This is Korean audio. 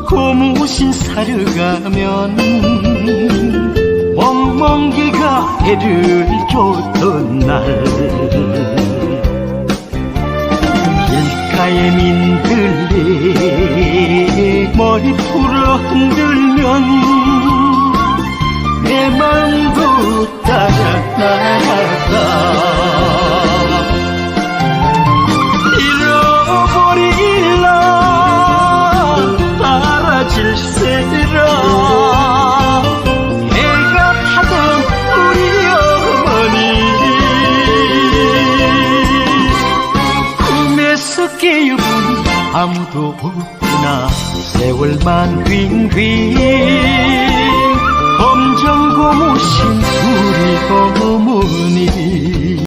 고무신 사러 가면 멍멍개가 해를 줬던 날 길가에 민들레 머리 풀어 흔들면 내 마음도 따라 나가 잃어버릴라 사라질세라 내가 타던 우리 어머니 꿈에서 깨어본 아무도 없구나 세월만 윙윙 검정 고무신 우리 어머니